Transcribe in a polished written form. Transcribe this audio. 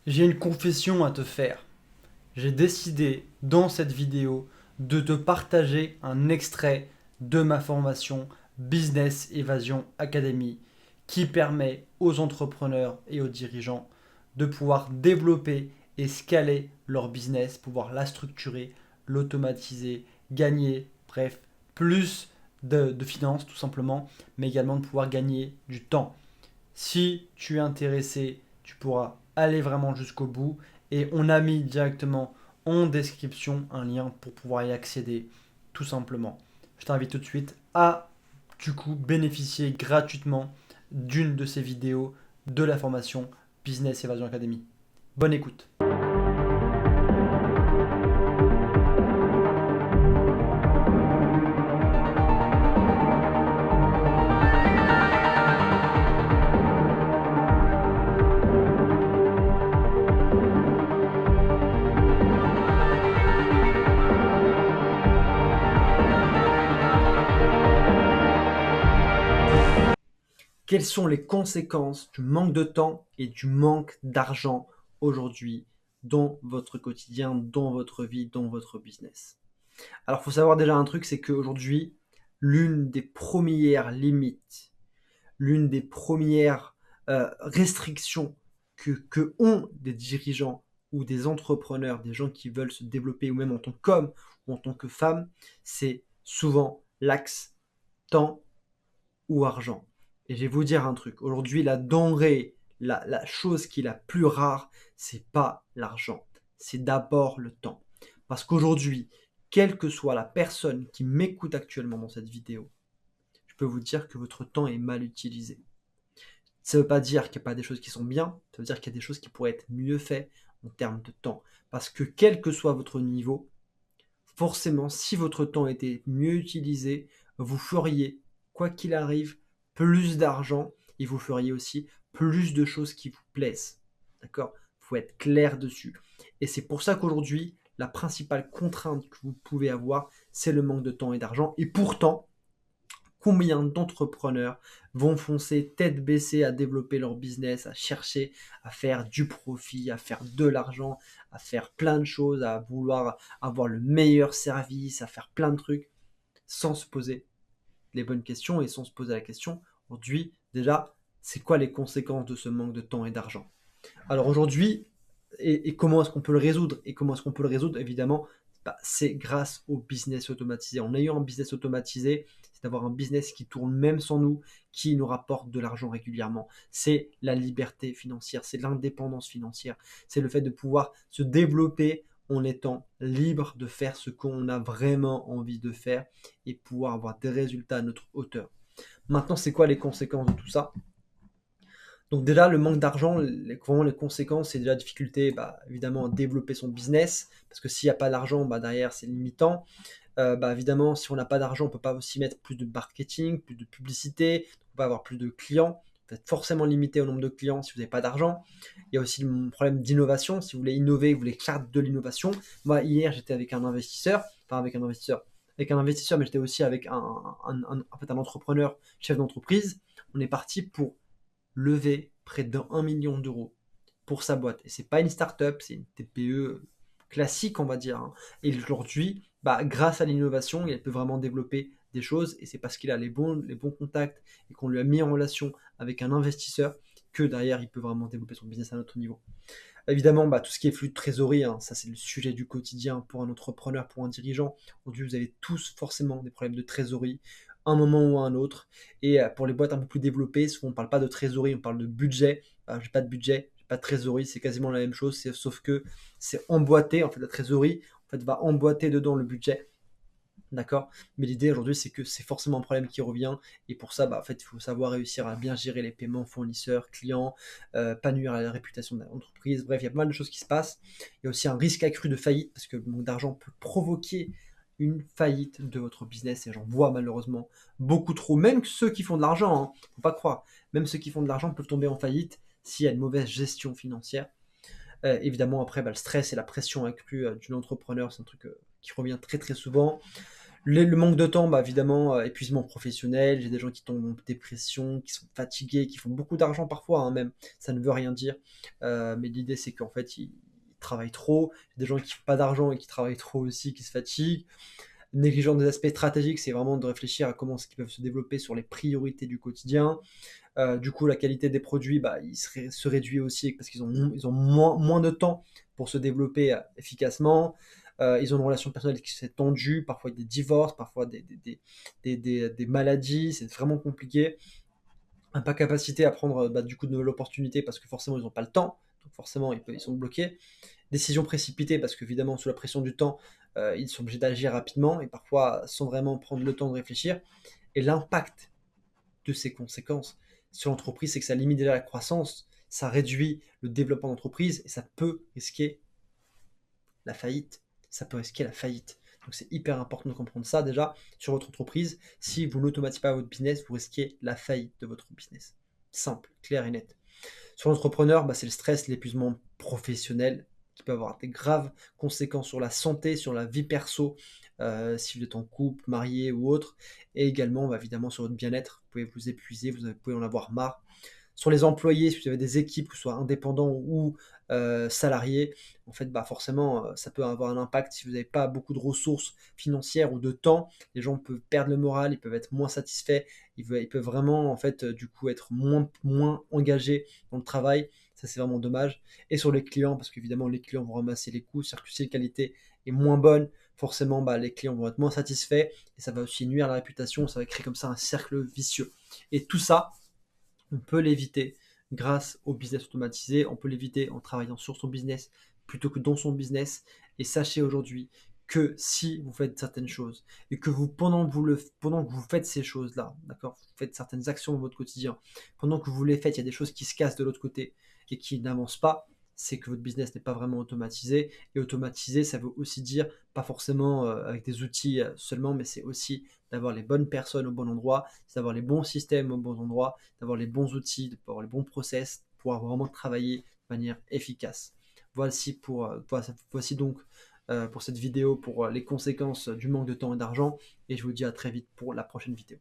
J'ai une confession à te faire. J'ai décidé dans cette vidéo de te partager un extrait de ma formation Business Evasion Academy qui permet aux entrepreneurs et aux dirigeants de pouvoir développer et scaler leur business, pouvoir la structurer, l'automatiser, gagner, bref, plus de finances tout simplement, mais également de pouvoir gagner du temps. Si tu es intéressé, tu pourras aller vraiment jusqu'au bout. Et on a mis directement en description un lien pour pouvoir y accéder tout simplement. Je t'invite tout de suite à du coup bénéficier gratuitement d'une de ces vidéos de la formation Business Evasion Academy. Bonne écoute. Quelles sont les conséquences du manque de temps et du manque d'argent aujourd'hui dans votre quotidien, dans votre vie, dans votre business? Alors, il faut savoir déjà un truc, c'est qu'aujourd'hui, l'une des premières limites, l'une des premières restrictions que ont des dirigeants ou des entrepreneurs, des gens qui veulent se développer, ou même en tant qu'homme ou en tant que femme, c'est souvent l'axe temps ou argent. Et je vais vous dire un truc. Aujourd'hui, la denrée, la chose qui est la plus rare, c'est pas l'argent. C'est d'abord le temps. Parce qu'aujourd'hui, quelle que soit la personne qui m'écoute actuellement dans cette vidéo, je peux vous dire que votre temps est mal utilisé. Ça ne veut pas dire qu'il n'y a pas des choses qui sont bien, ça veut dire qu'il y a des choses qui pourraient être mieux faites en termes de temps. Parce que quel que soit votre niveau, forcément, si votre temps était mieux utilisé, vous feriez, quoi qu'il arrive, plus d'argent et vous feriez aussi plus de choses qui vous plaisent. D'accord? Il faut être clair dessus. Et c'est pour ça qu'aujourd'hui, la principale contrainte que vous pouvez avoir, c'est le manque de temps et d'argent. Et pourtant, combien d'entrepreneurs vont foncer tête baissée à développer leur business, à chercher à faire du profit, à faire de l'argent, à faire plein de choses, à vouloir avoir le meilleur service, à faire plein de trucs, sans se poser les bonnes questions et sans se poser la question, aujourd'hui, déjà, c'est quoi les conséquences de ce manque de temps et d'argent? Alors aujourd'hui, et comment est-ce qu'on peut le résoudre? Et comment est-ce qu'on peut le résoudre? Évidemment, c'est grâce au business automatisé. En ayant un business automatisé, c'est d'avoir un business qui tourne même sans nous, qui nous rapporte de l'argent régulièrement. C'est la liberté financière, c'est l'indépendance financière, c'est le fait de pouvoir se développer en étant libre de faire ce qu'on a vraiment envie de faire et pouvoir avoir des résultats à notre hauteur. Maintenant, c'est quoi les conséquences de tout ça? Donc déjà, le manque d'argent, vraiment les conséquences, c'est déjà la difficulté, évidemment, à développer son business, parce que s'il n'y a pas d'argent, derrière, c'est limitant. Évidemment, si on n'a pas d'argent, on ne peut pas aussi mettre plus de marketing, plus de publicité, on ne peut pas avoir plus de clients. Vous êtes forcément limité au nombre de clients si vous n'avez pas d'argent. Il y a aussi le problème d'innovation. Si vous voulez innover, vous voulez faire de l'innovation. Moi, hier, j'étais avec un investisseur, avec un investisseur, mais j'étais aussi avec en fait, un entrepreneur, chef d'entreprise. On est parti pour levé près d'1 million d'euros pour sa boîte. Et c'est pas une start-up, c'est une TPE classique, on va dire, hein. Et aujourd'hui, grâce à l'innovation, il peut vraiment développer des choses. Et c'est parce qu'il a les bons contacts et qu'on lui a mis en relation avec un investisseur que derrière, il peut vraiment développer son business à un autre niveau. Évidemment, tout ce qui est flux de trésorerie, hein, ça c'est le sujet du quotidien pour un entrepreneur, pour un dirigeant. Aujourd'hui, vous avez tous forcément des problèmes de trésorerie, un moment ou à un autre. Et pour les boîtes un peu plus développées, souvent on ne parle pas de trésorerie, on parle de budget. J'ai pas de budget, j'ai pas de trésorerie, c'est quasiment la même chose, sauf que c'est emboîté. En fait, la trésorerie va emboîter dedans le budget. D'accord? Mais l'idée aujourd'hui, c'est que c'est forcément un problème qui revient. Et pour ça, en fait, il faut savoir réussir à bien gérer les paiements fournisseurs, clients, pas nuire à la réputation de l'entreprise. Bref, il y a pas mal de choses qui se passent. Il y a aussi un risque accru de faillite parce que le manque d'argent peut provoquer une faillite de votre business. Et j'en vois malheureusement beaucoup trop. Même ceux qui font de l'argent, hein, faut pas croire. Même ceux qui font de l'argent peuvent tomber en faillite s'il y a une mauvaise gestion financière. Évidemment, après, le stress et la pression accrue d'une entrepreneur, c'est un truc qui revient très très souvent. Le manque de temps, bah, évidemment, épuisement professionnel. J'ai des gens qui tombent en dépression, qui sont fatigués, qui font beaucoup d'argent parfois, hein, même. Ça ne veut rien dire. Mais l'idée, c'est qu'en fait, ils travaillent trop. J'ai des gens qui font pas d'argent et qui travaillent trop aussi, qui se fatiguent. Négligence des aspects stratégiques, c'est vraiment de réfléchir à comment est-ce qu'ils peuvent se développer sur les priorités du quotidien. Du coup, la qualité des produits, bah, se réduit aussi parce ils ont moins de temps pour se développer efficacement. Ils ont une relation personnelle qui s'est tendue, parfois des divorces, parfois des maladies, c'est vraiment compliqué. Pas capacité à prendre bah, du coup de nouvelles opportunités parce que forcément ils n'ont pas le temps, donc forcément ils sont bloqués. Décision précipitée parce qu'évidemment sous la pression du temps, ils sont obligés d'agir rapidement et parfois sans vraiment prendre le temps de réfléchir. Et l'impact de ces conséquences sur l'entreprise, c'est que ça limite déjà la croissance, ça réduit le développement d'entreprise et ça peut risquer la faillite. Ça peut risquer la faillite. Donc c'est hyper important de comprendre ça déjà sur votre entreprise. Si vous n'automatisez pas votre business, vous risquez la faillite de votre business. Simple, clair et net. Sur l'entrepreneur, bah, c'est le stress, l'épuisement professionnel qui peut avoir des graves conséquences sur la santé, sur la vie perso, si vous êtes en couple, marié ou autre, et également bah, évidemment sur votre bien-être. Vous pouvez vous épuiser, vous pouvez en avoir marre. Sur les employés, si vous avez des équipes, que ce soit indépendants ou salariés, en fait, bah forcément, ça peut avoir un impact si vous n'avez pas beaucoup de ressources financières ou de temps. Les gens peuvent perdre le moral, ils peuvent être moins satisfaits, ils peuvent vraiment, en fait, du coup, être moins engagés dans le travail. Ça, c'est vraiment dommage. Et sur les clients, parce qu'évidemment, les clients vont ramasser les coûts, c'est-à-dire que si la qualité est moins bonne, forcément, bah, les clients vont être moins satisfaits et ça va aussi nuire à la réputation. Ça va créer comme ça un cercle vicieux. Et tout ça, on peut l'éviter grâce au business automatisé, on peut l'éviter en travaillant sur son business plutôt que dans son business. Et sachez aujourd'hui que si vous faites certaines choses et que pendant que vous faites ces choses-là, d'accord, vous faites certaines actions dans votre quotidien, pendant que vous les faites, il y a des choses qui se cassent de l'autre côté et qui n'avancent pas, c'est que votre business n'est pas vraiment automatisé. Et automatisé, ça veut aussi dire pas forcément avec des outils seulement, mais c'est aussi d'avoir les bonnes personnes au bon endroit, c'est d'avoir les bons systèmes au bon endroit, d'avoir les bons outils, d'avoir les bons process, pour pouvoir vraiment travailler de manière efficace. Voici donc pour cette vidéo, pour les conséquences du manque de temps et d'argent, et je vous dis à très vite pour la prochaine vidéo.